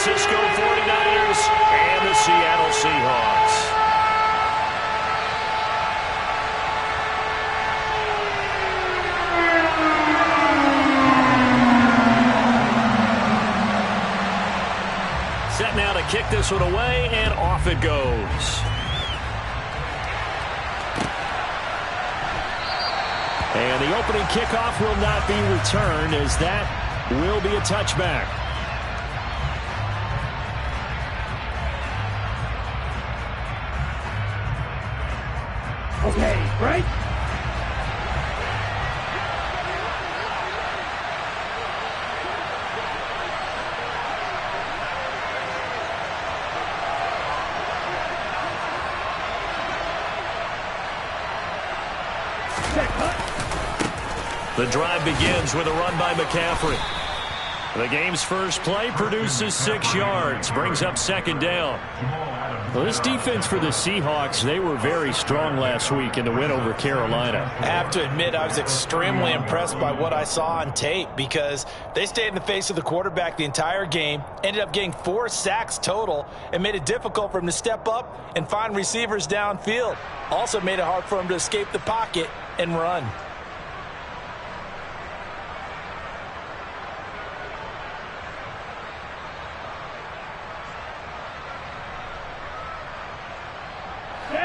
Francisco 49ers and the Seattle Seahawks. Set now to kick this one away, and off it goes. And the opening kickoff will not be returned, as that will be a touchback. Okay, right? The drive begins with a run by McCaffrey. The game's first play produces 6 yards, brings up second down. Well, this defense for the Seahawks, they were very strong last week in the win over Carolina. I have to admit, I was extremely impressed by what I saw on tape, because they stayed in the face of the quarterback the entire game, ended up getting 4 sacks total, and made it difficult for him to step up and find receivers downfield. Also made it hard for him to escape the pocket and run.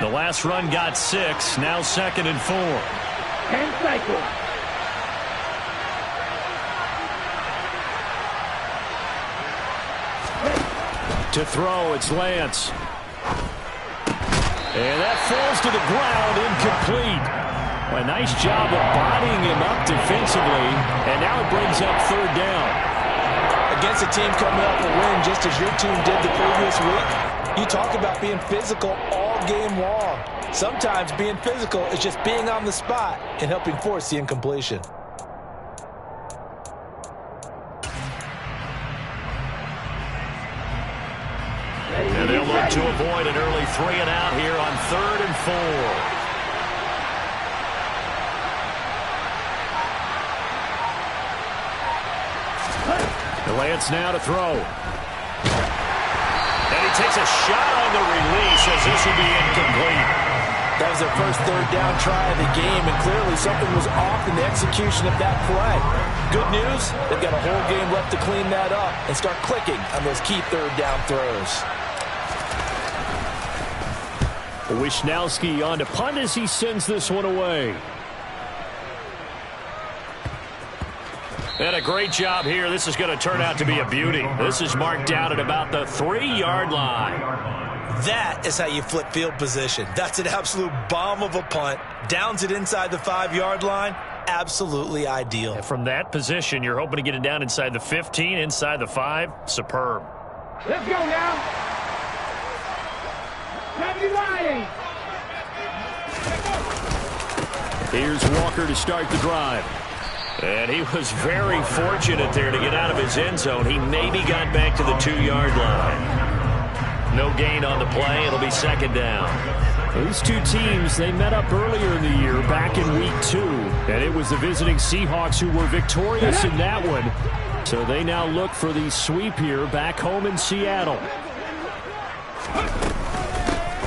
The last run got 6, now 2nd and 4. And cycle. To throw, it's Lance. And that falls to the ground, incomplete. A nice job of bodying him up defensively, and now it brings up 3rd down. Against a team coming off a win just as your team did the previous week, you talk about being physical all game long. Sometimes being physical is just being on the spot and helping force the incompletion. And they'll look to avoid an early 3 and out here on 3rd and 4. Lance now to throw. And he takes a shot on the release, as this will be incomplete. That was their first 3rd down try of the game, and clearly something was off in the execution of that play. Good news, they've got a whole game left to clean that up and start clicking on those key 3rd down throws. Wishnowski on to punt as he sends this one away. And a great job here. This is going to turn out to be a beauty. This is marked down at about the 3-yard line. That is how you flip field position. That's an absolute bomb of a punt. Downs it inside the 5-yard line. Absolutely ideal. And from that position, you're hoping to get it down inside the 15, inside the 5. Superb. Let's go now. Here's Walker to start the drive. And he was very fortunate there to get out of his end zone. He maybe got back to the 2-yard line. No gain on the play. It'll be 2nd down. These two teams, they met up earlier in the year, back in week 2. And it was the visiting Seahawks who were victorious in that one. So they now look for the sweep here back home in Seattle.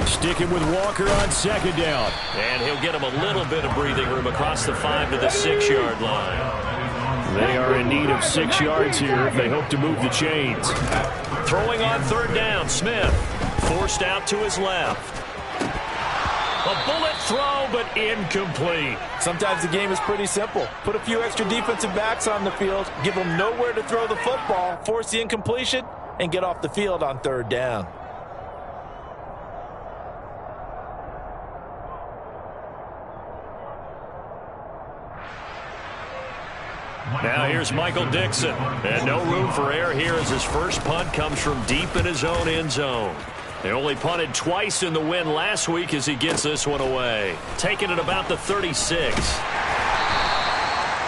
Sticking with Walker on 2nd down. And he'll get him a little bit of breathing room across the 5 to the 6-yard line. They are in need of 6 yards here if they hope to move the chains. Throwing on 3rd down, Smith. Forced out to his left. A bullet throw, but incomplete. Sometimes the game is pretty simple. Put a few extra defensive backs on the field, give them nowhere to throw the football, force the incompletion, and get off the field on 3rd down. Now here's Michael Dixon. And no room for error here as his first punt comes from deep in his own end zone. They only punted twice in the win last week as he gets this one away. Taking it about the 36.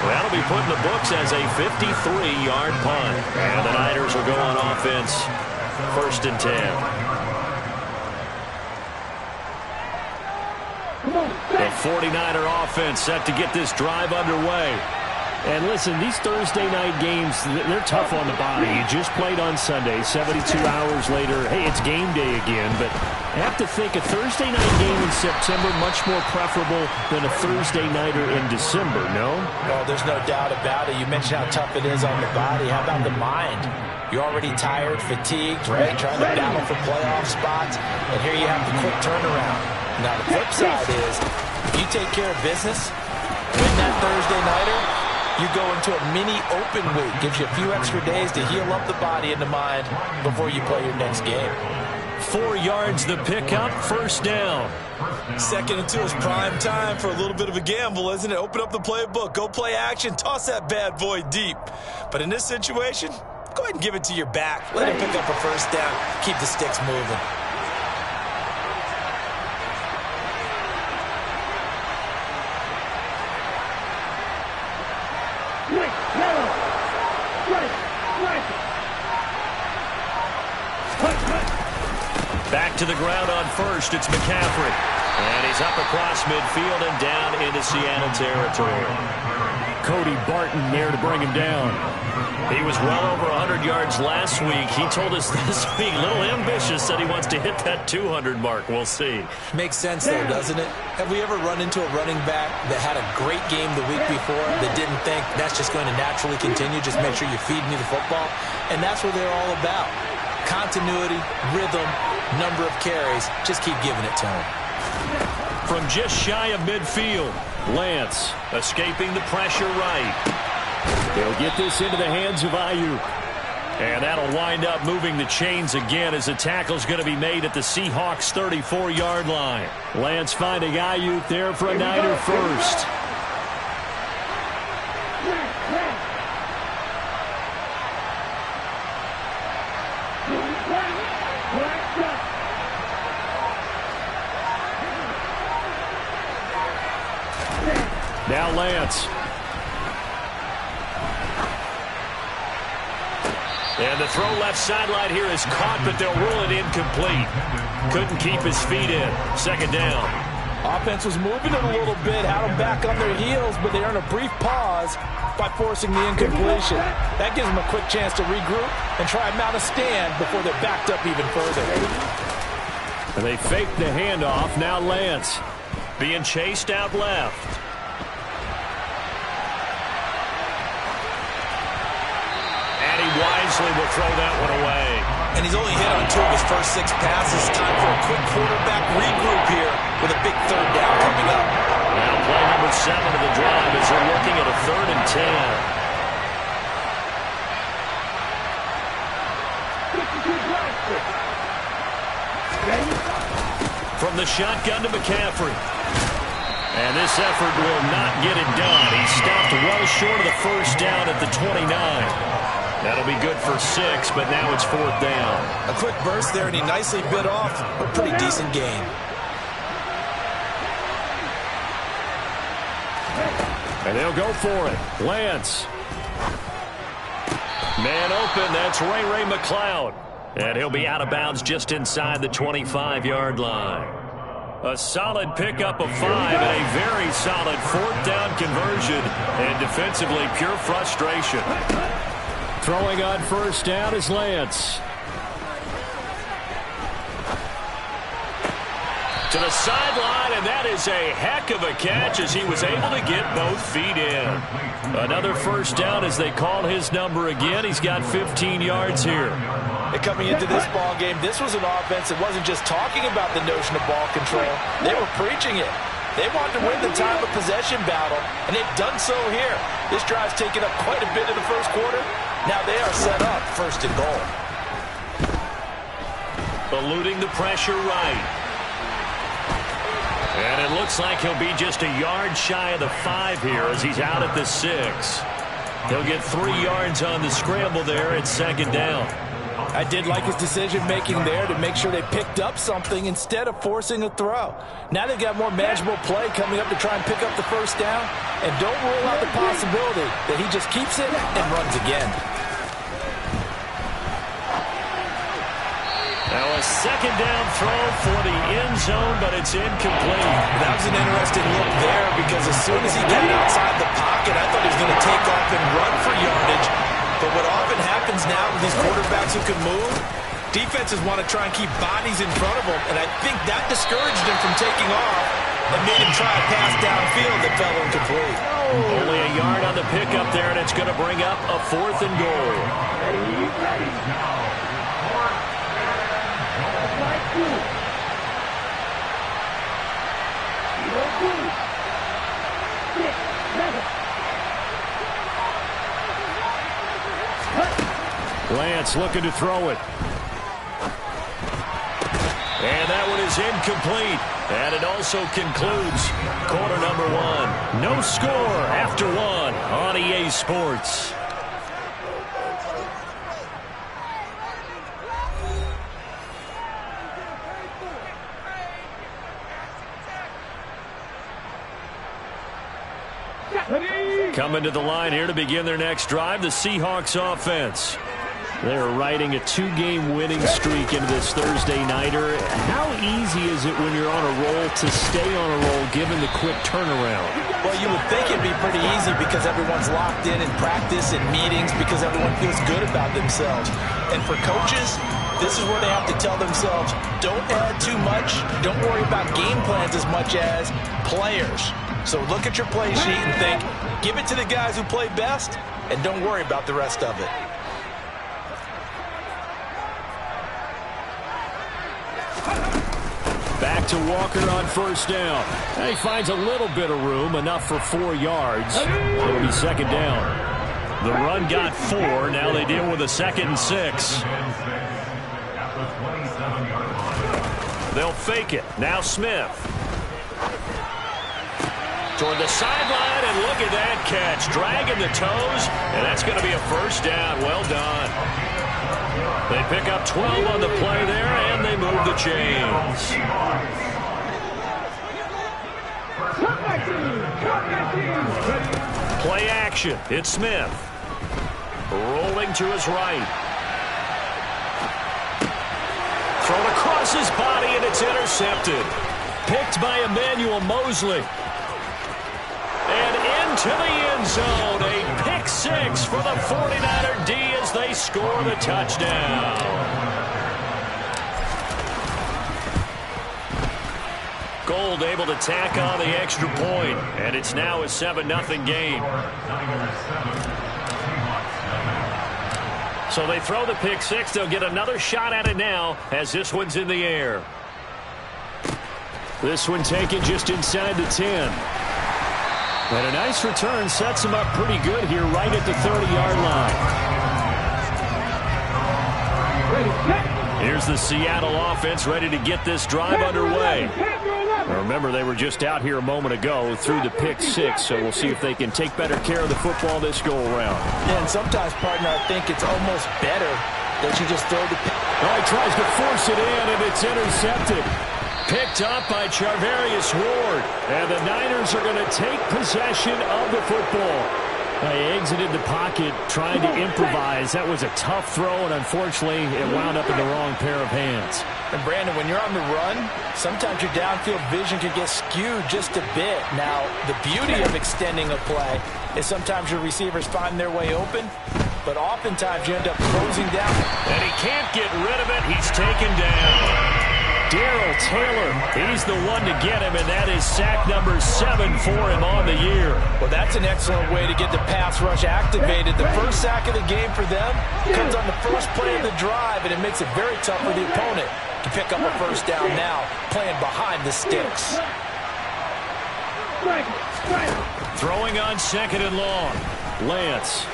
That'll be put in the books as a 53-yard punt. And the Niners will go on offense. 1st and 10. The 49er offense set to get this drive underway. And listen, these Thursday night games, they're tough on the body. You just played on Sunday, 72 hours later, hey, it's game day again. But I have to think a Thursday night game in September much more preferable than a Thursday nighter in December, no? Oh, there's no doubt about it. You mentioned how tough it is on the body. How about the mind? You're already tired, fatigued, right? Trying to battle for playoff spots. And here you have the quick turnaround. Now, the flip side is, if you take care of business, win that Thursday nighter, you go into a mini open week. Gives you a few extra days to heal up the body and the mind before you play your next game. 4 yards the pickup, first down. 2nd and 2 is prime time for a little bit of a gamble, isn't it? Open up the playbook, go play action, toss that bad boy deep. But in this situation, go ahead and give it to your back. Let him pick up a first down. Keep the sticks moving. Back to the ground on first, it's McCaffrey. And he's up across midfield and down into Seattle territory. Cody Barton there to bring him down. He was well over 100 yards last week. He told us this week, a little ambitious, said he wants to hit that 200 mark. We'll see. Makes sense, though, doesn't it? Have we ever run into a running back that had a great game the week before that didn't think that's just going to naturally continue? Just make sure you're feeding me the football. And that's what they're all about. Continuity, rhythm, number of carries. Just keep giving it to him. From just shy of midfield, Lance escaping the pressure right. He'll get this into the hands of Ayuk. And that'll wind up moving the chains again as the tackle's going to be made at the Seahawks 34-yard line. Lance finding Ayuk there for a Niner first. Now Lance. And the throw left sideline here is caught, but they'll rule it incomplete. Couldn't keep his feet in. 2nd down. Offense was moving it a little bit, had them back on their heels, but they earned a brief pause by forcing the incompletion. That gives them a quick chance to regroup and try and mount a stand before they're backed up even further. And they fake the handoff. Now Lance being chased out left. Wisely will throw that one away. And he's only hit on 2 of his first 6 passes. Time for a quick quarterback regroup here with a big 3rd down coming up. Now play number 7 of the drive as they're looking at a 3rd and 10. From the shotgun to McCaffrey. And this effort will not get it done. He stopped well short of the first down at the 29. That'll be good for 6, but now it's 4th down. A quick burst there, and he nicely bit off a pretty decent gain. And they'll go for it. Lance. Man open, that's Ray McCloud. And he'll be out of bounds just inside the 25-yard line. A solid pickup of 5 and a very solid 4th down conversion. And defensively, pure frustration. Throwing on first down is Lance. To the sideline, and that is a heck of a catch as he was able to get both feet in. Another first down as they call his number again. He's got 15 yards here. And coming into this ball game, this was an offense that wasn't just talking about the notion of ball control. They were preaching it. They wanted to win the time of possession battle, and they've done so here. This drive's taken up quite a bit in the first quarter. Now they are set up 1st and goal. Eluding the pressure right. And it looks like he'll be just a yard shy of the 5 here as he's out at the 6. He'll get 3 yards on the scramble there at 2nd down. I did like his decision-making there to make sure they picked up something instead of forcing a throw. Now they've got more manageable play coming up to try and pick up the first down. And don't rule out the possibility that he just keeps it and runs again. Now a second down throw for the end zone, but it's incomplete. That was an interesting look there because as soon as he got outside the pocket, I thought he was going to take off and run for yardage. But what often happens now with these quarterbacks who can move, defenses want to try and keep bodies in front of them, and I think that discouraged him from taking off and made him try a pass downfield that fell incomplete. Only a yard on the pickup there, and it's going to bring up a 4th and goal. Lance looking to throw it. And that one is incomplete. And it also concludes quarter number 1. No score after 1 on EA Sports. Coming to the line here to begin their next drive, the Seahawks offense. They're riding a 2-game winning streak into this Thursday nighter. How easy is it when you're on a roll to stay on a roll given the quick turnaround? Well, you would think it'd be pretty easy because everyone's locked in practice and meetings because everyone feels good about themselves. And for coaches, this is where they have to tell themselves, don't add too much, don't worry about game plans as much as players. So look at your play sheet and think, give it to the guys who play best, and don't worry about the rest of it. Back to Walker on first down. And he finds a little bit of room, enough for 4 yards. It'll be second down. The run got 4. Now they deal with a 2nd and 6. They'll fake it. Now Smith. Toward the sideline, and look at that catch. Dragging the toes, and that's going to be a first down. Well done. They pick up 12 on the play there, and they move the chains. Play action. It's Smith. Rolling to his right. Thrown across his body, and it's intercepted. Picked by Emmanuel Mosley. And into the end zone. A pick 6 for the 49er D as they score the touchdown. Gold able to tack on the extra point, and it's now a 7-0 game. So they throw the pick 6. They'll get another shot at it now as this one's in the air. This one taken just inside the 10. And a nice return sets him up pretty good here right at the 30-yard line. Here's the Seattle offense ready to get this drive underway. Remember, they were just out here a moment ago through the pick 6, so we'll see if they can take better care of the football this go-around. Yeah, and sometimes, partner, I think it's almost better that you just throw the pick. Oh, he tries to force it in, and it's intercepted. Picked up by Charvarius Ward. And the Niners are going to take possession of the football. They exited the pocket trying to improvise. That was a tough throw, and unfortunately, it wound up in the wrong pair of hands. And, Brandon, when you're on the run, sometimes your downfield vision can get skewed just a bit. Now, the beauty of extending a play is sometimes your receivers find their way open, but oftentimes you end up closing down. And he can't get rid of it. He's taken down. Darrell Taylor, he's the one to get him, and that is sack number 7 for him on the year. Well, that's an excellent way to get the pass rush activated. The first sack of the game for them comes on the first play of the drive, and it makes it very tough for the opponent to pick up a first down now, playing behind the sticks. Throwing on 2nd and long. Lance.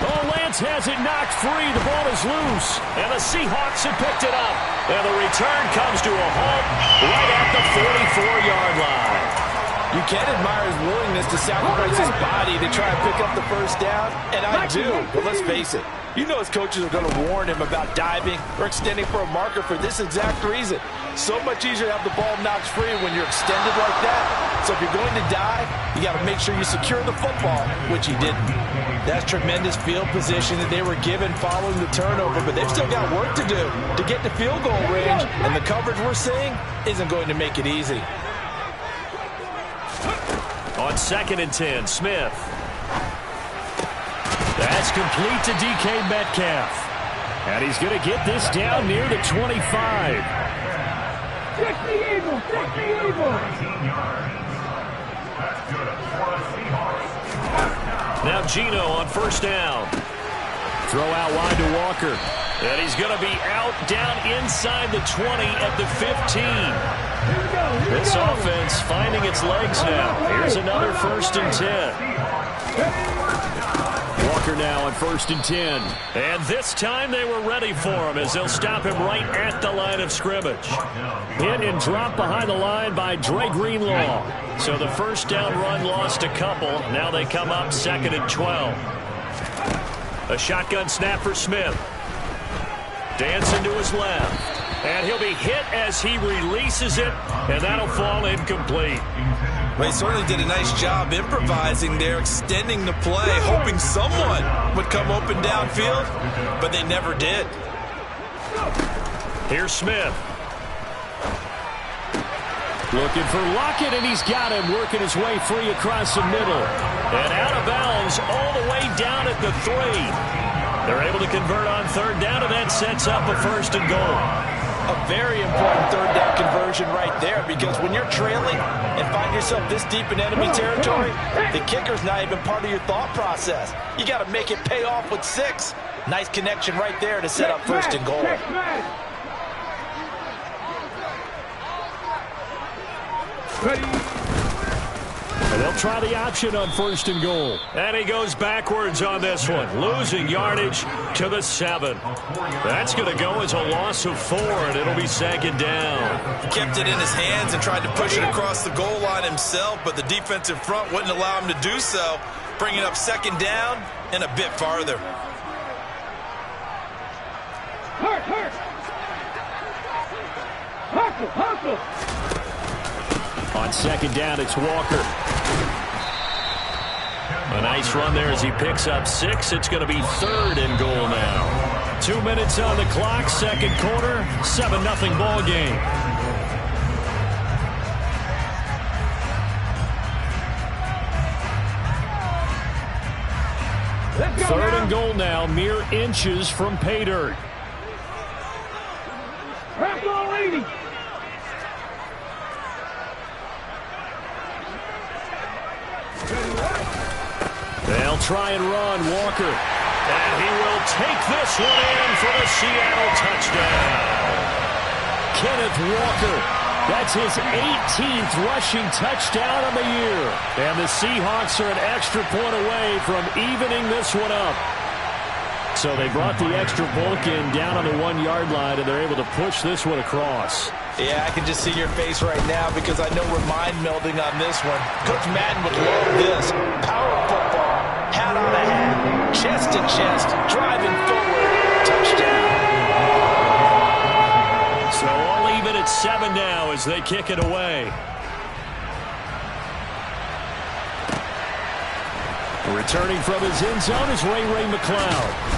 Oh, Lance has it knocked free. The ball is loose. And the Seahawks have picked it up. And the return comes to a halt right at the 44-yard line. You can admire his willingness to sacrifice his body to try and pick up the first down, and I do. But let's face it, you know his coaches are going to warn him about diving or extending for a marker for this exact reason. So much easier to have the ball knocked free when you're extended like that. So if you're going to die, you got to make sure you secure the football, which he didn't. That's tremendous field position that they were given following the turnover, but they've still got work to do to get to field goal range, and the coverage we're seeing isn't going to make it easy. On 2nd and 10, Smith. That's complete to DK Metcalf. And he's going to get this down near the 25. Take the Eagles! Take the Eagles! Now Geno on 1st down. Throw out wide to Walker. And he's going to be out down inside the 20 at the 15. This offense finding its legs now. Here's another 1st and 10. Walker now on 1st and 10. And this time they were ready for him as they'll stop him right at the line of scrimmage. Hit and drop behind the line by Dre Greenlaw. So the 1st down run lost a couple. Now they come up 2nd and 12. A shotgun snap for Smith. Dancing to his left. And he'll be hit as he releases it. And that'll fall incomplete. They certainly did a nice job improvising there, extending the play, hoping someone would come open downfield, but they never did. Here's Smith. Looking for Lockett, and he's got him working his way free across the middle. And out of bounds all the way down at the 3. They're able to convert on 3rd down, and that sets up a 1st and goal. A very important 3rd down conversion right there, because when you're trailing and find yourself this deep in enemy territory, the kicker's not even part of your thought process. You got to make it pay off with 6. Nice connection right there to set up 1st and goal. And they'll try the option on 1st and goal. And he goes backwards on this one, losing yardage to the 7. That's going to go as a loss of 4, and it'll be 2nd down. He kept it in his hands and tried to push it across the goal line himself, but the defensive front wouldn't allow him to do so, bringing up 2nd down and a bit farther. Hustle! On 2nd down, it's Walker. A nice run there as he picks up 6. It's going to be 3rd and goal now. 2 minutes on the clock, 2nd quarter, 7-0 ball game. Third and goal now, mere inches from pay dirt. They'll try and run, Walker. And he will take this one in for the Seattle touchdown. Kenneth Walker. That's his 18th rushing touchdown of the year. And the Seahawks are an extra point away from evening this one up. So they brought the extra bulk in down on the 1-yard line, and they're able to push this one across. Yeah, I can just see your face right now because I know we're mind melding on this one. Coach Madden would love this. Power football, hat on a hat, chest to chest, driving forward, touchdown. So all even at 7 now as they kick it away. Returning from his end zone is Ray McCloud.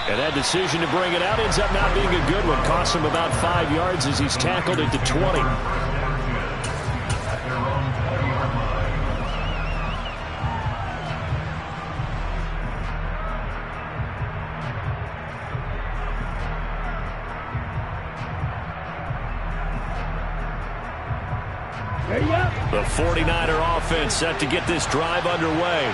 And that decision to bring it out ends up not being a good one. Costs him about 5 yards as he's tackled at the 20. The 49er offense set to get this drive underway.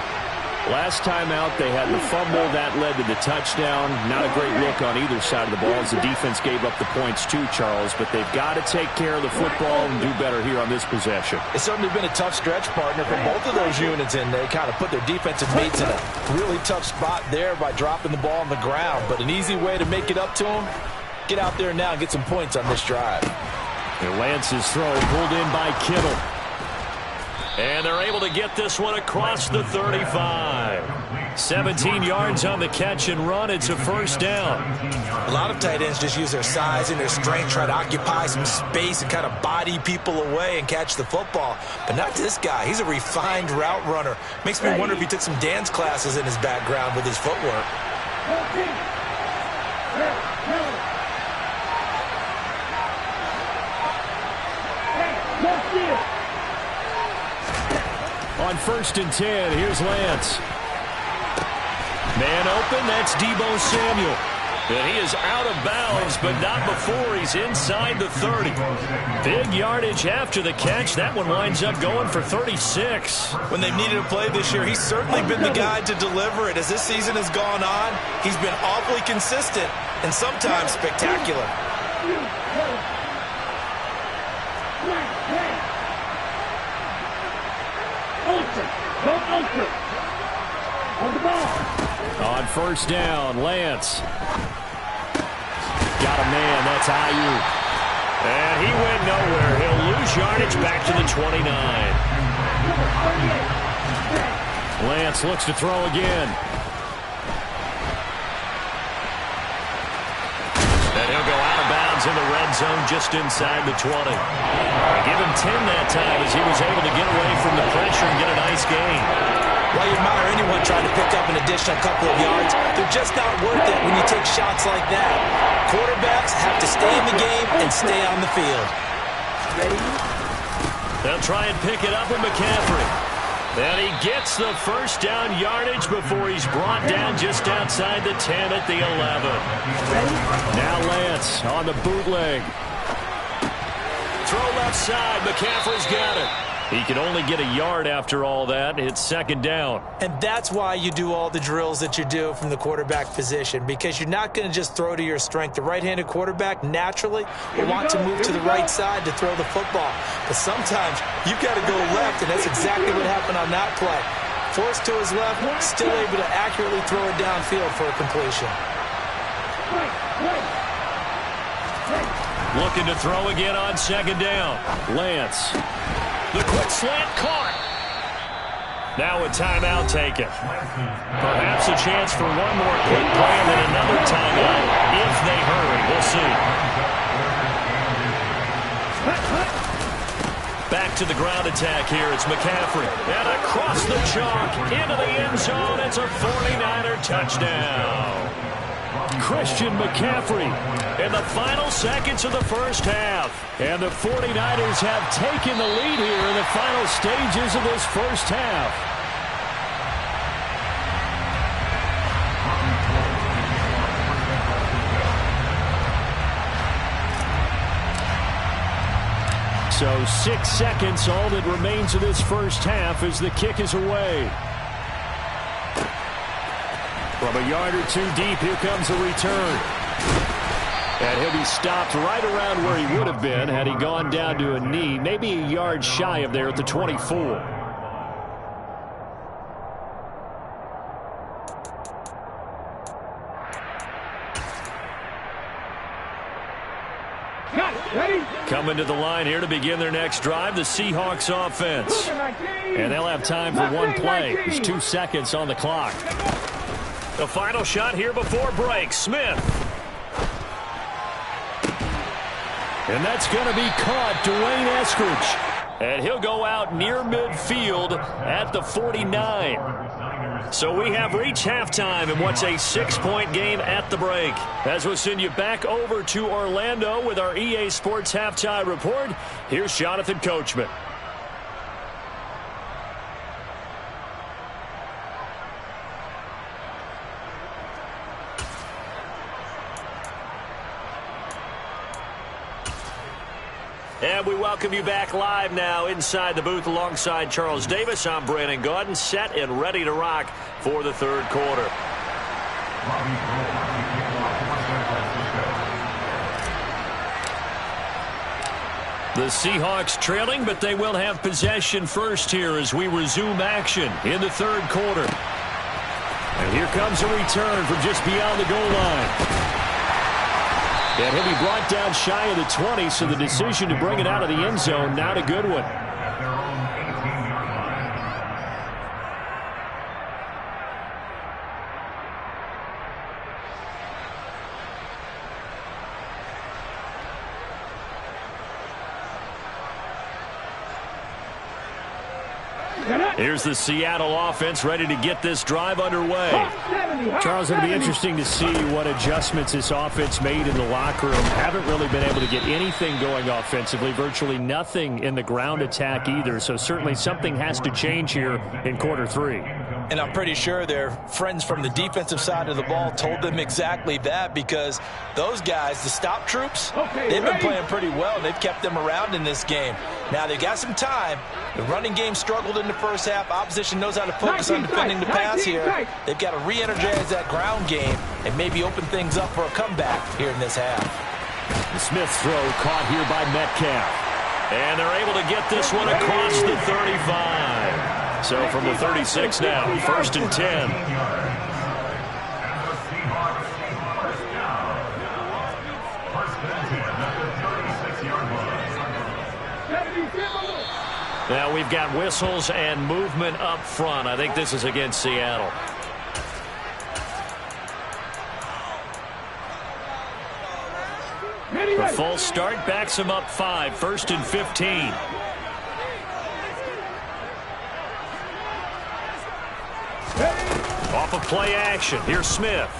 Last time out, they had the fumble. That led to the touchdown. Not a great look on either side of the ball as the defense gave up the points too, Charles. But they've got to take care of the football and do better here on this possession. It's certainly been a tough stretch, partner, for both of those units, and they kind of put their defensive mates in a really tough spot there by dropping the ball on the ground. But an easy way to make it up to them, get out there now and get some points on this drive. And Lance's throw pulled in by Kittle. And they're able to get this one across the 35. 17 yards on the catch and run. It's a first down. A lot of tight ends just use their size and their strength, try to occupy some space and kind of body people away and catch the football. But not this guy. He's a refined route runner. Makes me wonder if he took some dance classes in his background with his footwork. On 1st and 10, here's Lance. Man open, that's Deebo Samuel. And he is out of bounds, but not before he's inside the 30. Big yardage after the catch. That one winds up going for 36. When they've needed a play this year, he's certainly been the guy to deliver it. As this season has gone on, he's been awfully consistent and sometimes spectacular. On 1st down, Lance. Got a man, that's Ayuk. And he went nowhere. He'll lose yardage back to the 29. Lance looks to throw again. And he'll go out of bounds in the red zone just inside the 20. Give him 10 that time as he was able to get away from the pressure and get a nice gain. While you admire anyone trying to pick up an additional couple of yards, they're just not worth it when you take shots like that. Quarterbacks have to stay in the game and stay on the field. They'll try and pick it up with McCaffrey. And he gets the first down yardage before he's brought down just outside the 10 at the 11. Now Lance on the bootleg. Throw left side. McCaffrey's got it. He can only get a yard after all that. It's 2nd down. And that's why you do all the drills that you do from the quarterback position, because you're not going to just throw to your strength. The right-handed quarterback naturally will want to move to the right side to throw the football. But sometimes you've got to go left, and that's exactly what happened on that play. Forced to his left, still able to accurately throw it downfield for a completion. Looking to throw again on 2nd down. Lance. The quick slant caught. Now a timeout taken. Perhaps a chance for one more quick play and then another timeout if they hurry. We'll see. Back to the ground attack here. It's McCaffrey. And across the chalk into the end zone. It's a 49er touchdown. Christian McCaffrey in the final seconds of the first half. And the 49ers have taken the lead here in the final stages of this first half. So 6 seconds, all that remains of this first half as the kick is away. From a yard or two deep, here comes a return. And he'll be stopped right around where he would have been had he gone down to a knee, maybe a yard shy of there at the 24. Coming to the line here to begin their next drive, the Seahawks offense. And they'll have time for one play. There's 2 seconds on the clock. The final shot here before break. Smith. And that's going to be caught. Dwayne Eskridge. And he'll go out near midfield at the 49. So we have reached halftime in what's a 6-point game at the break. As we'll send you back over to Orlando with our EA Sports Halftime Report, here's Jonathan Coachman. And we welcome you back live now inside the booth alongside Charles Davis. I'm Brandon Gaudin, set and ready to rock for the third quarter. The Seahawks trailing, but they will have possession first here as we resume action in the third quarter. And here comes a return from just beyond the goal line. And he'll be brought down shy of the 20, so the decision to bring it out of the end zone, not a good one. Here's the Seattle offense ready to get this drive underway. Charles, it'll be interesting to see what adjustments this offense made in the locker room. Haven't really been able to get anything going offensively, virtually nothing in the ground attack either. So certainly something has to change here in quarter 3. And I'm pretty sure their friends from the defensive side of the ball told them exactly that, because those guys, the stop troops, they've been playing pretty well. They've kept them around in this game. Now, they got some time. The running game struggled in the first half. Opposition knows how to focus on defending the pass here. They've got to re-energize that ground game and maybe open things up for a comeback here in this half. The Smith throw caught here by Metcalf. And they're able to get this one across the 35. So from the 36 now, 1st and 10. Now we've got whistles and movement up front. I think this is against Seattle. The full start backs him up 5, 1st and 15. Off of play action. Here's Smith.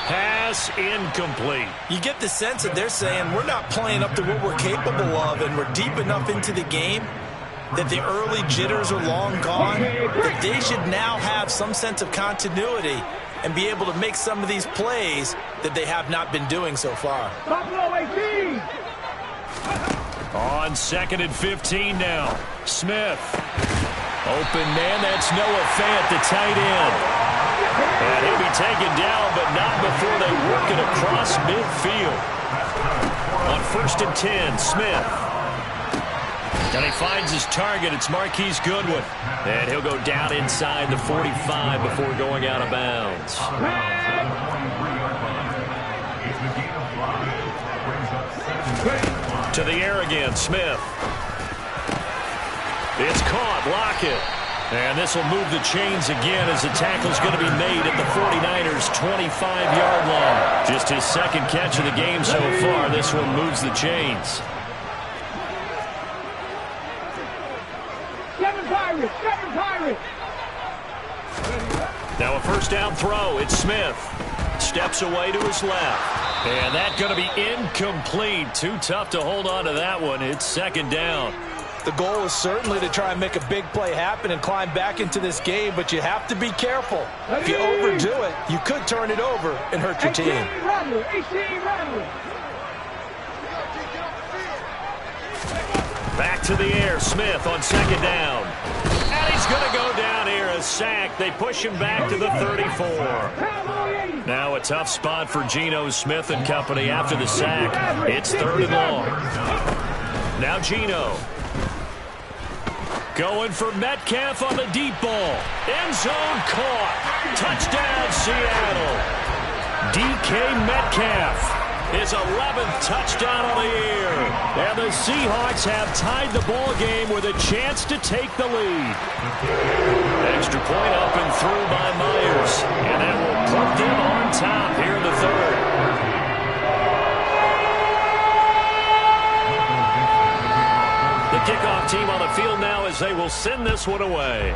Pass incomplete. You get the sense that they're saying we're not playing up to what we're capable of, and we're deep enough into the game that the early jitters are long gone, that they should now have some sense of continuity and be able to make some of these plays that they have not been doing so far. On 2nd and 15 now. Smith. Open man, that's Noah Fant, the tight end. And he'll be taken down, but not before they work it across midfield. On 1st and 10, Smith. And he finds his target. It's Marquise Goodwin. And he'll go down inside the 45 before going out of bounds. To the air again, Smith. It's caught. Lockett. And this will move the chains again as the tackle's going to be made at the 49ers' 25-yard line. Just his 2nd catch of the game so far. This one moves the chains. Now a 1st down throw. It's Smith. Steps away to his left. And that's going to be incomplete. Too tough to hold on to that one. It's 2nd down. The goal is certainly to try and make a big play happen and climb back into this game, but you have to be careful. If you overdo it, you could turn it over and hurt your team. Back to the air. Smith on 2nd down. And he's going to go down here. A sack. They push him back to the 34. Now a tough spot for Geno Smith and company after the sack. It's 3rd and long. Now Geno. Going for Metcalf on the deep ball. End zone caught. Touchdown, Seattle. DK Metcalf. His 11th touchdown on the year. And the Seahawks have tied the ball game with a chance to take the lead. Extra point up and through by Myers. And that will put them on top here in the 3rd. The kickoff team on the field now as they will send this one away.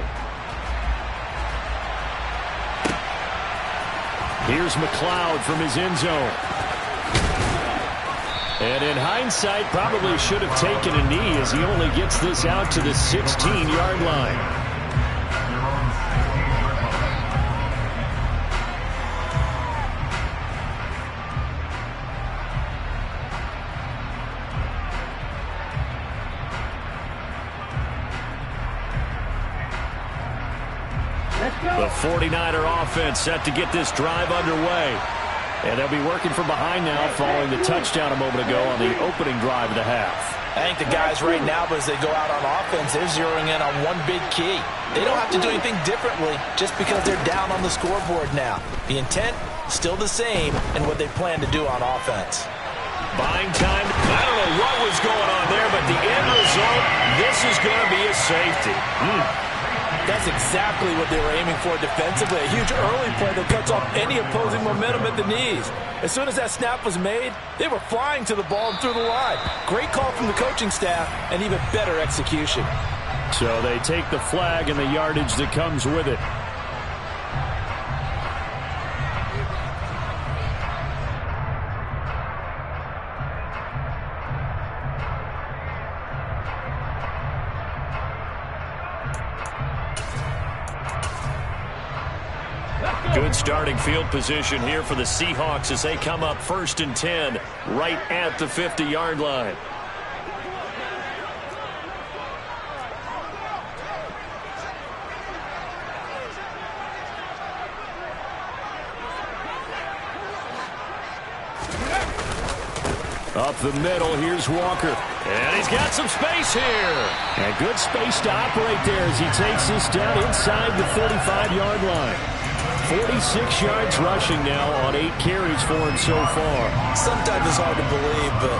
Here's McLeod from his end zone. And in hindsight, probably should have taken a knee as he only gets this out to the 16-yard line. The 49er offense set to get this drive underway. And they'll be working from behind now following the touchdown a moment ago on the opening drive of the half. I think the guys right now, as they go out on offense, they're zeroing in on one big key. They don't have to do anything differently just because they're down on the scoreboard now. The intent, still the same in what they plan to do on offense. Buying time. I don't know what was going on there, but the end result, this is going to be a safety. That's exactly what they were aiming for defensively. A huge early play that cuts off any opposing momentum at the knees. As soon as that snap was made, they were flying to the ball and through the line. Great call from the coaching staff and even better execution. So they take the flag and the yardage that comes with it. Good starting field position here for the Seahawks as they come up 1st and 10 right at the 50-yard line. Up the middle, here's Walker. And he's got some space here. And good space to operate there as he takes this down inside the 35-yard line. 46 yards rushing now on 8 carries for him so far. Sometimes it's hard to believe, but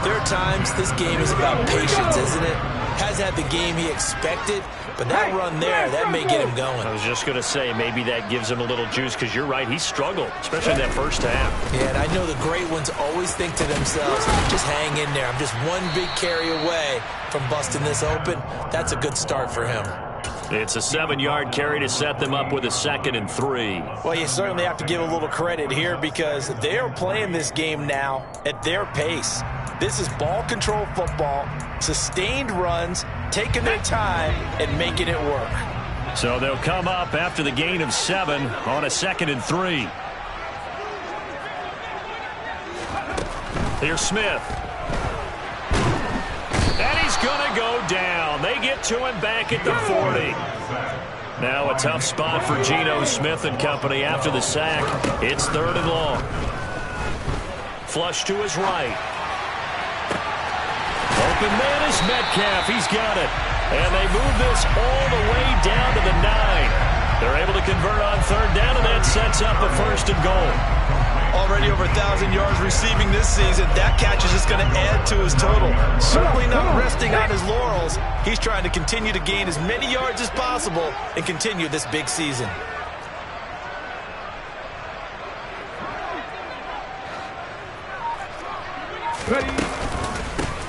there are times this game is about patience, isn't it? Hasn't had the game he expected, but that run there, that may get him going. I was just going to say, maybe that gives him a little juice because you're right, he struggled, especially in that first half. Yeah, and I know the great ones always think to themselves, just hang in there. I'm just one big carry away from busting this open. That's a good start for him. It's a 7-yard carry to set them up with a 2nd and 3. Well, you certainly have to give a little credit here because they are playing this game now at their pace. This is ball control football, sustained runs, taking their time and making it work. So they'll come up after the gain of 7 on a 2nd and 3. Here's Smith. And he's going to go down. They get to him back at the 40. Now a tough spot for Geno Smith and company after the sack. It's 3rd and long. Flush to his right. Open man is Metcalf. He's got it. And they move this all the way down to the 9. They're able to convert on 3rd down, and that sets up a 1st and goal. Already over 1,000 yards receiving this season. That catch is just going to add to his total. Certainly not resting on his laurels. He's trying to continue to gain as many yards as possible and continue this big season.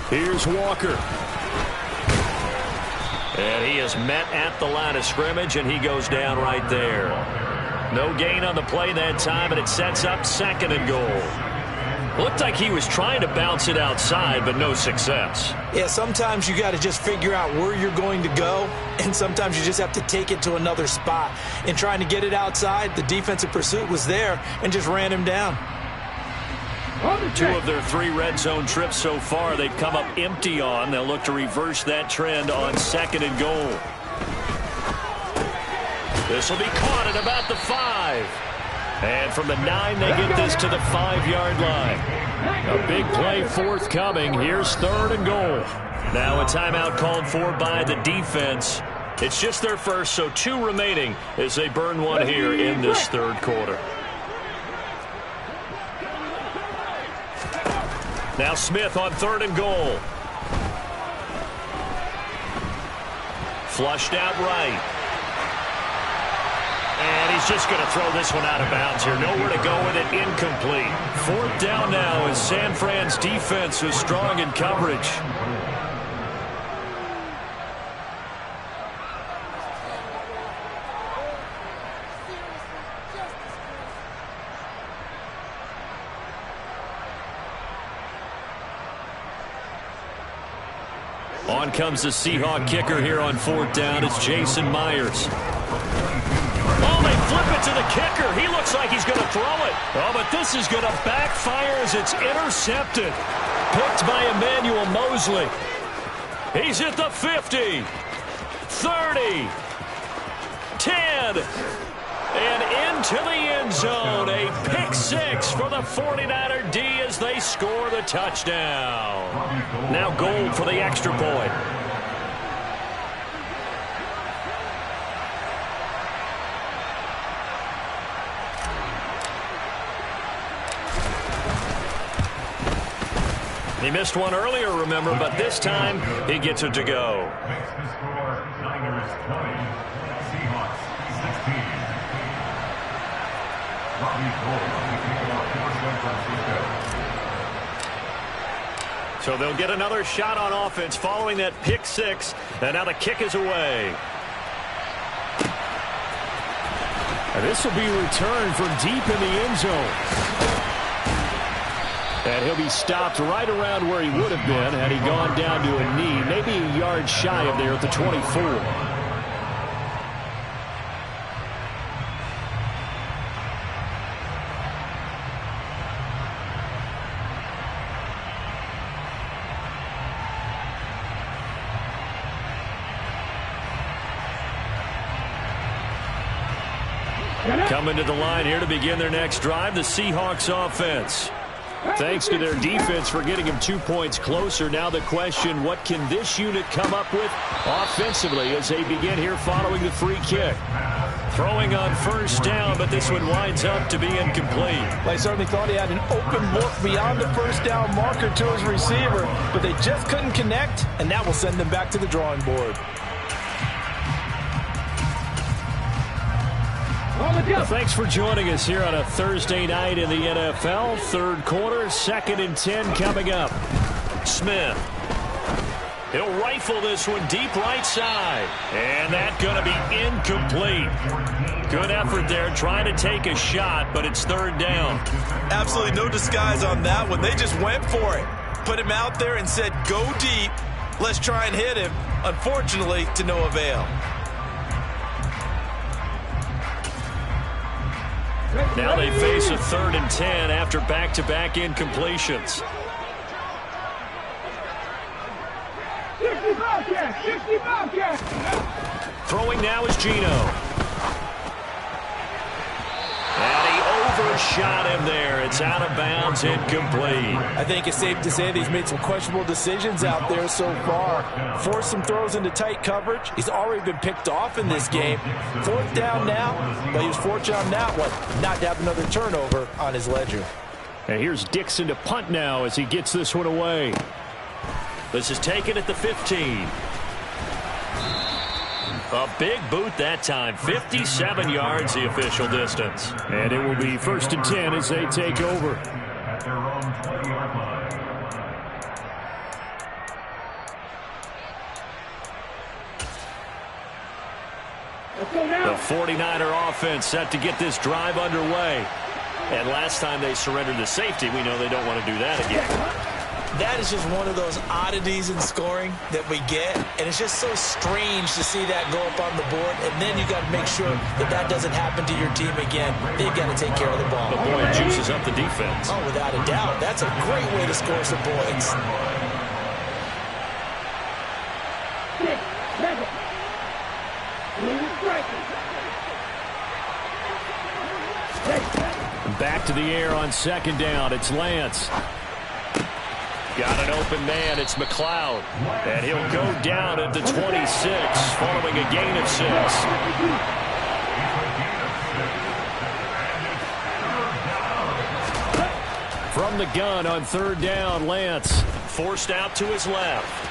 Here's Walker. And he is met at the line of scrimmage, and he goes down right there. No gain on the play that time, and it sets up 2nd and goal. Looked like he was trying to bounce it outside, but no success. Yeah, sometimes you got to just figure out where you're going to go, and sometimes you just have to take it to another spot. In trying to get it outside, the defensive pursuit was there and just ran him down. 2 of their 3 red zone trips so far, they've come up empty on. They'll look to reverse that trend on 2nd and goal. This will be caught at about the 5. And from the 9, they get this to the 5-yard line. A big play forthcoming. Here's 3rd and goal. Now a timeout called for by the defense. It's just their first, so 2 remaining as they burn one here in this 3rd quarter. Now Smith on 3rd and goal. Flushed out right. And he's just going to throw this one out of bounds here. Nowhere to go with it. Incomplete. 4th down now as San Fran's defense is strong in coverage. On comes the Seahawk kicker here on 4th down. It's Jason Myers. Oh, they flip it to the kicker. He looks like he's going to throw it. Oh, but this is going to backfire as it's intercepted. Picked by Emmanuel Mosley. He's at the 50, 30, 10, and into the end zone. A pick 6 for the 49er D as they score the touchdown. Now Gold for the extra point. He missed one earlier, remember, but this time he gets it to go. So they'll get another shot on offense following that pick six. And now the kick is away. And this will be returned from deep in the end zone. And he'll be stopped right around where he would have been had he gone down to a knee, maybe a yard shy of there at the 24. Coming to the line here to begin their next drive, the Seahawks offense. Thanks to their defense for getting them 2 points closer. Now the question, what can this unit come up with offensively as they begin here following the free kick? Throwing on first down, but this one winds up to be incomplete. Well, I certainly thought he had an open look beyond the first down marker to his receiver, but they just couldn't connect, and that will send them back to the drawing board. Well, thanks for joining us here on a Thursday night in the NFL. Third quarter, 2nd and 10 coming up. Smith. He'll rifle this one deep right side. And that's going to be incomplete. Good effort there trying to take a shot, but it's third down. Absolutely no disguise on that one. They just went for it. Put him out there and said, go deep. Let's try and hit him. Unfortunately, to no avail. Now they face a 3rd and 10 after back-to-back incompletions. 60 Bobcats! 60 Bobcats! Throwing now is Geno. And he overshot him there. It's out of bounds, incomplete. I think it's safe to say that he's made some questionable decisions out there so far. Forced some throws into tight coverage. He's already been picked off in this game. 4th down now, but he was fortunate on that one not to have another turnover on his ledger. And here's Dixon to punt now as he gets this one away. This is taken at the 15. A big boot that time. 57 yards the official distance. And it will be 1st and 10 as they take over. The 49er offense set to get this drive underway. And last time they surrendered the safety, we know they don't want to do that again. That is just one of those oddities in scoring that we get, and it's just so strange to see that go up on the board, and then you got to make sure that that doesn't happen to your team again. They've got to take care of the ball. But boy, it juices up the defense. Oh, without a doubt. That's a great way to score some points. 6, 7. Back to the air on 2nd down. It's Lance. Got an open man. It's McLeod. And he'll go down at the 26 following a gain of 6. From the gun on 3rd down, Lance forced out to his left.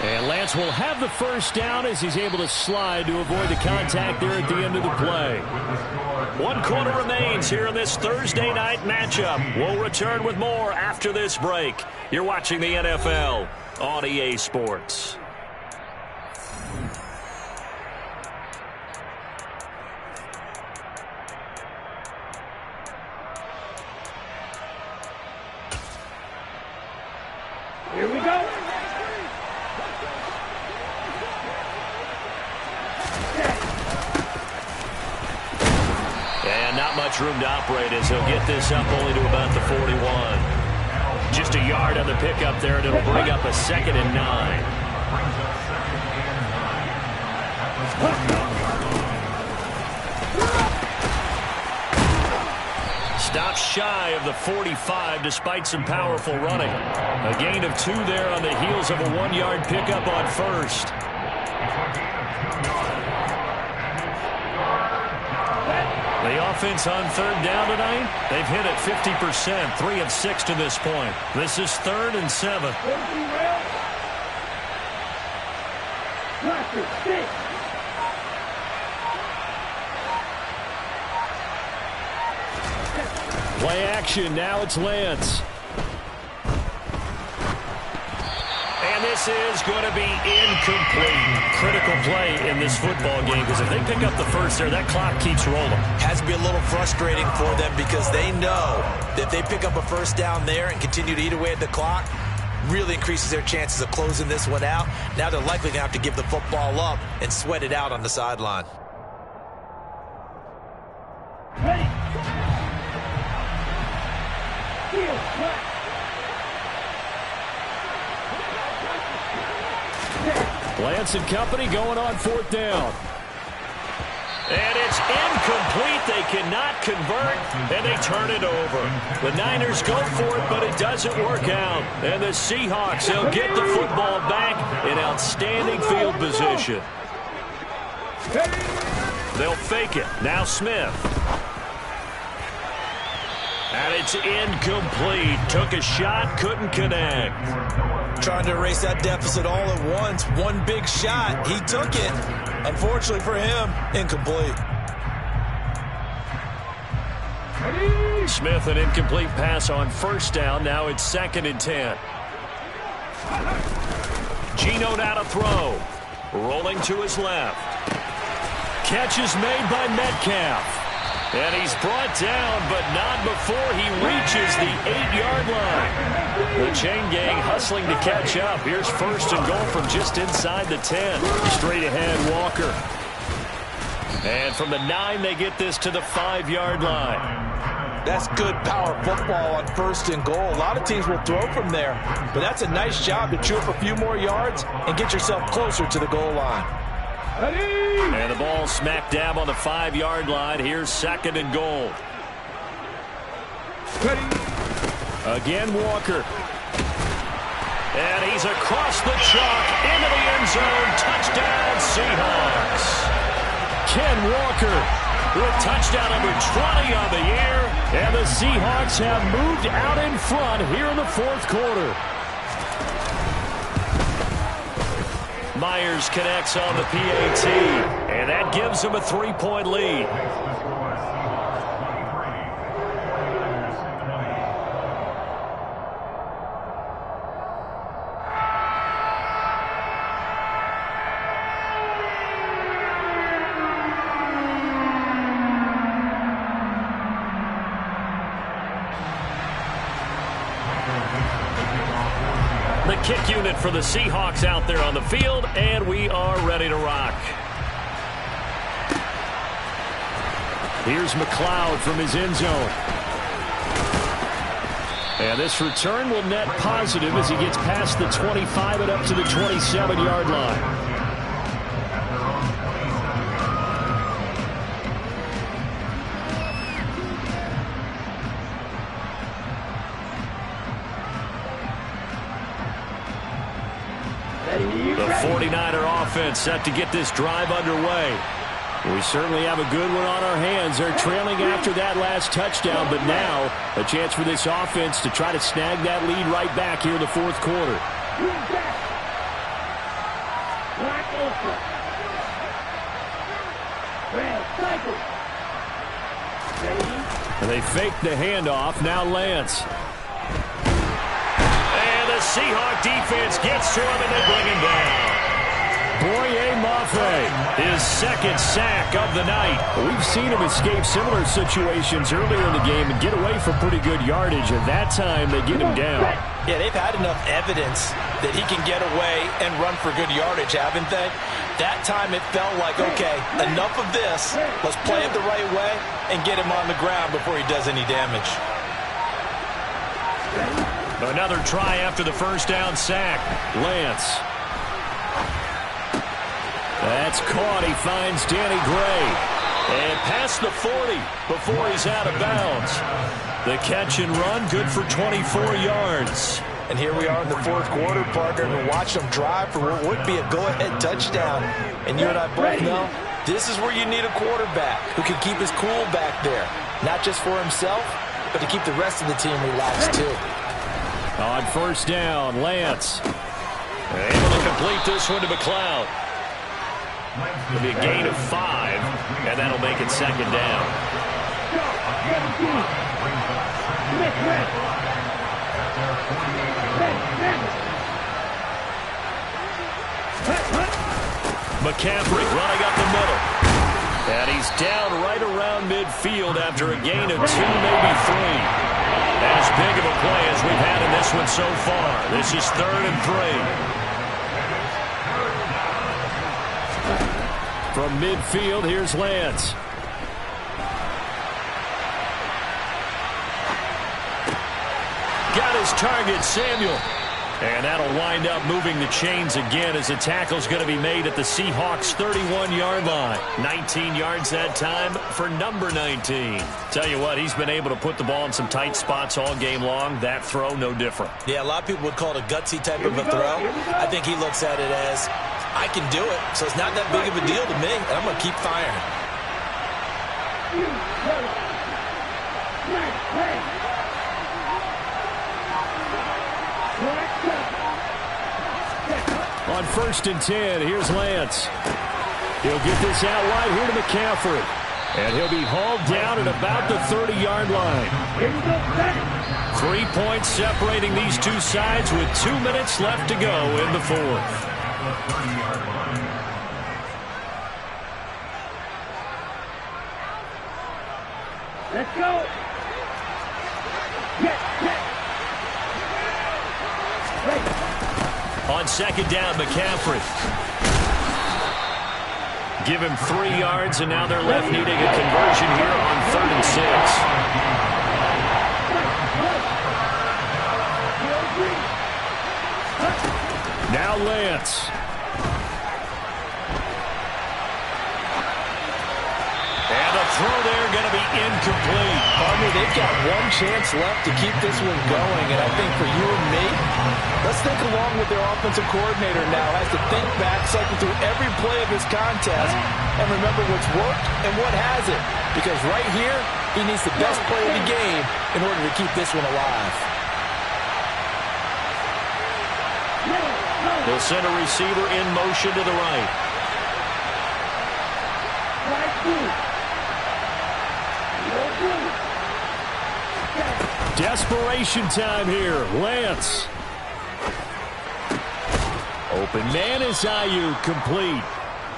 And Lance will have the first down as he's able to slide to avoid the contact there at the end of the play. 1 quarter remains here in this Thursday night matchup. We'll return with more after this break. You're watching the NFL on EA Sports. Here we go. And not much room to operate as he'll get this up only to about the 41. Just a yard on the pickup there, and it'll bring up a 2nd and 9. Stopped shy of the 45 despite some powerful running. A gain of 2 there on the heels of a 1-yard pickup on 1st. The offense on 3rd down tonight, they've hit it 50%, 3 of 6 to this point. This is 3rd and 7. Cluster, 6. 3rd and 7. 6. Play action. Now it's Lance. And this is going to be incomplete. Critical play in this football game because if they pick up the first there, that clock keeps rolling. Has to be a little frustrating for them because they know that if they pick up a first down there and continue to eat away at the clock, really increases their chances of closing this one out. Now they're likely going to have to give the football up and sweat it out on the sideline. Ready. Heel, right. Lance and company going on 4th down. And it's incomplete. They cannot convert, and they turn it over. The Niners go for it, but it doesn't work out. And the Seahawks, they'll get the football back in outstanding field position. They'll fake it. Now Smith. And it's incomplete. Took a shot, couldn't connect. Trying to erase that deficit all at once. One big shot. He took it. Unfortunately for him, incomplete. Smith, an incomplete pass on 1st down. Now it's 2nd and 10. Geno now to throw. Rolling to his left. Catch is made by Metcalf. And he's brought down, but not before he reaches the 8-yard line. The chain gang hustling to catch up. Here's 1st and goal from just inside the 10. Straight ahead, Walker. And from the 9, they get this to the 5-yard line. That's good power football on 1st and goal. A lot of teams will throw from there, but that's a nice job to chew up a few more yards and get yourself closer to the goal line. And the ball smack dab on the 5-yard line. Here's 2nd and goal. Again, Walker. And he's across the chalk into the end zone. Touchdown, Seahawks. Ken Walker with touchdown number 20 on the year. And the Seahawks have moved out in front here in the 4th quarter. Myers connects on the PAT, and that gives him a 3-point lead. The kick unit for the Seahawks out there on the field, and we are ready to rock. Here's McLeod from his end zone. And this return will net positive as he gets past the 25 and up to the 27-yard line. The 49er offense set to get this drive underway. We certainly have a good one on our hands. They're trailing after that last touchdown, but now a chance for this offense to try to snag that lead right back here in the 4th quarter. And they fake the handoff. Now Lance. Seahawk defense gets to him, and they bring him down. Boye Mafe, his 2nd sack of the night. We've seen him escape similar situations earlier in the game and get away for pretty good yardage, and that time they get him down. Yeah, they've had enough evidence that he can get away and run for good yardage, haven't they? That time it felt like, okay, enough of this. Let's play it the right way and get him on the ground before he does any damage. Another try after the 1st down sack. Lance. That's caught. He finds Danny Gray. And past the 40 before he's out of bounds. The catch and run, good for 24 yards. And here we are in the 4th quarter, partner, and watch them drive for what would be a go-ahead touchdown. And you and I both know this is where you need a quarterback who can keep his cool back there. Not just for himself, but to keep the rest of the team relaxed too. On 1st down, Lance. Able to complete this one to McLeod. It'll be a gain of 5, and that'll make it 2nd down. McCaffrey running up the middle. And he's down right around midfield after a gain of 2, maybe 3. As big of a play as we've had in this one so far. This is 3rd and 3. From midfield, here's Lance. Got his target, Samuel. And that'll wind up moving the chains again as the tackle's going to be made at the Seahawks' 31-yard line. 19 yards that time for number 19. Tell you what, he's been able to put the ball in some tight spots all game long. That throw, no different. Yeah, a lot of people would call it a gutsy type of a throw. I think he looks at it as, I can do it, so it's not that big of a deal to me, and I'm going to keep firing. On 1st and 10, here's Lance. He'll get this out wide here to McCaffrey. And he'll be hauled down at about the 30-yard line. 3 points separating these two sides with 2 minutes left to go in the 4th. Let's go. On 2nd down, McCaffrey. Give him 3 yards, and now they're left needing a conversion here on 3rd and 6. Now Lance. And a throw there going to be incomplete. Partner, they've got one chance left to keep this one going, and I think for you and me, let's think along with their offensive coordinator now. Has to think back, cycle through every play of this contest, and remember what's worked and what hasn't. Because right here, he needs the best play of the game in order to keep this one alive. They'll send a receiver in motion to the right. Desperation time here. Lance. Open man is Ayuk, complete.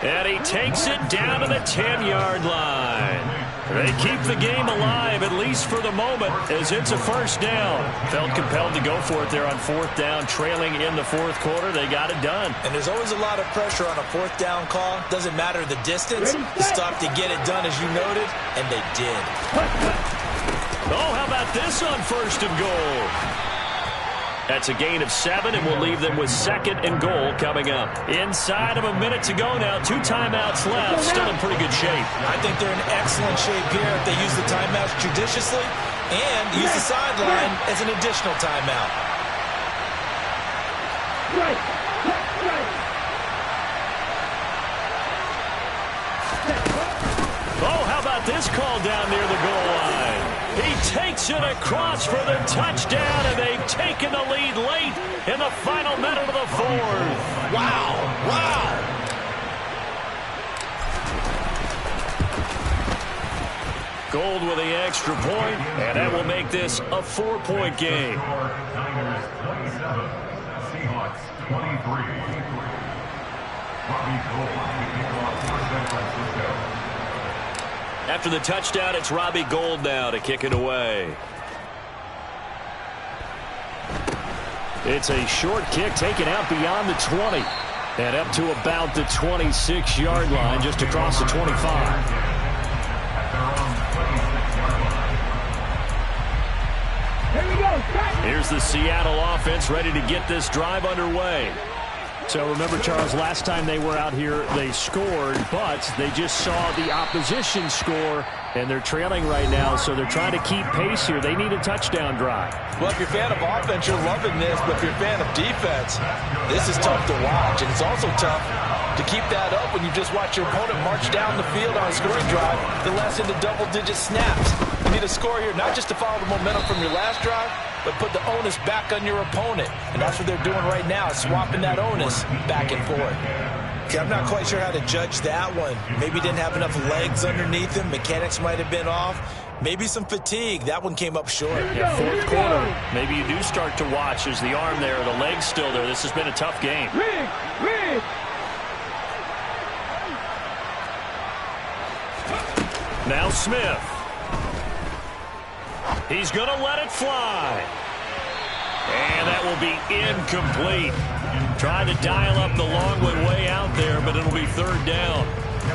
And he takes it down to the 10-yard line. They keep the game alive, at least for the moment, as it's a 1st down. Felt compelled to go for it there on 4th down, trailing in the 4th quarter. They got it done. And there's always a lot of pressure on a 4th down call. Doesn't matter the distance. The stop to get it done, as you noted, and they did. Oh, how about this on 1st and goal? That's a gain of 7, and we'll leave them with 2nd and goal coming up. Inside of a minute to go now. 2 timeouts left. Still in pretty good shape. I think they're in excellent shape here if they use the timeouts judiciously and use the sideline as an additional timeout. Oh, how about this call down near the goal line? He takes it across for the touchdown, and they've taken the lead late in the final minute of the 4th. Wow, wow. Gold with the extra point, and that will make this a 4-point game. Niners 27, Seahawks 23. Robbie Gould kicking off for San Francisco. After the touchdown, it's Robbie Gould now to kick it away. It's a short kick taken out beyond the 20. And up to about the 26-yard line, just across the 25. Here's the Seattle offense ready to get this drive underway. So remember, Charles, last time they were out here, they scored, but they just saw the opposition score, and they're trailing right now, so they're trying to keep pace here. They need a touchdown drive. Well, if you're a fan of offense, you're loving this, but if you're a fan of defense, this is tough to watch, and it's also tough to keep that up when you just watch your opponent march down the field on a scoring drive that lasts into double-digit snaps. You need a score here, not just to follow the momentum from your last drive, but put the onus back on your opponent. And that's what they're doing right now, swapping that onus back and forth. Okay, I'm not quite sure how to judge that one. Maybe didn't have enough legs underneath him. Mechanics might have been off. Maybe some fatigue. That one came up short. Yeah, fourth quarter. Maybe you do start to watch as the arm there, the leg's still there. This has been a tough game. Rig. Now Smith. He's going to let it fly. And that will be incomplete. Trying to dial up the long way out there, but it'll be third down.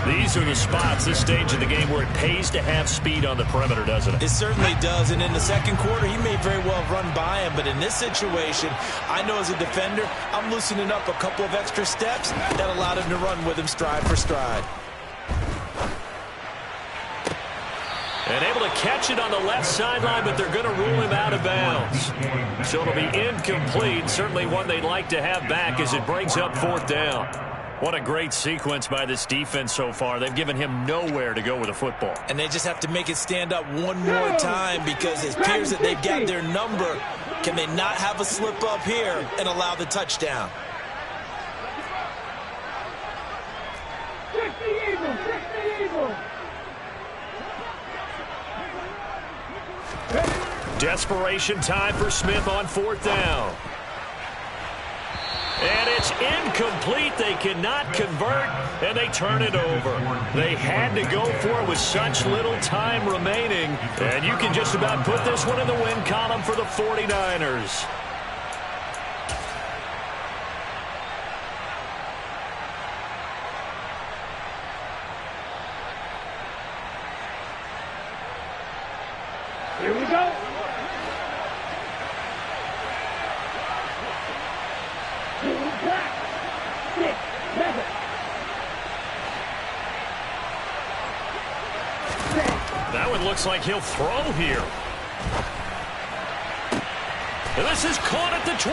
These are the spots, this stage of the game, where it pays to have speed on the perimeter, doesn't it? It certainly does, and in the second quarter, he may very well run by him, but in this situation, I know as a defender, I'm loosening up a couple of extra steps that allowed him to run with him stride for stride. And able to catch it on the left sideline, but they're going to rule him out of bounds. So it'll be incomplete, certainly one they'd like to have back as it brings up fourth down. What a great sequence by this defense so far. They've given him nowhere to go with the football. And they just have to make it stand up one more time because it appears that they've got their number. Can they not have a slip up here and allow the touchdown? Desperation time for Smith on fourth down. And it's incomplete. They cannot convert, and they turn it over. They had to go for it with such little time remaining. And you can just about put this one in the win column for the 49ers. Here we go. That one looks like he'll throw here. And this is caught at the 20.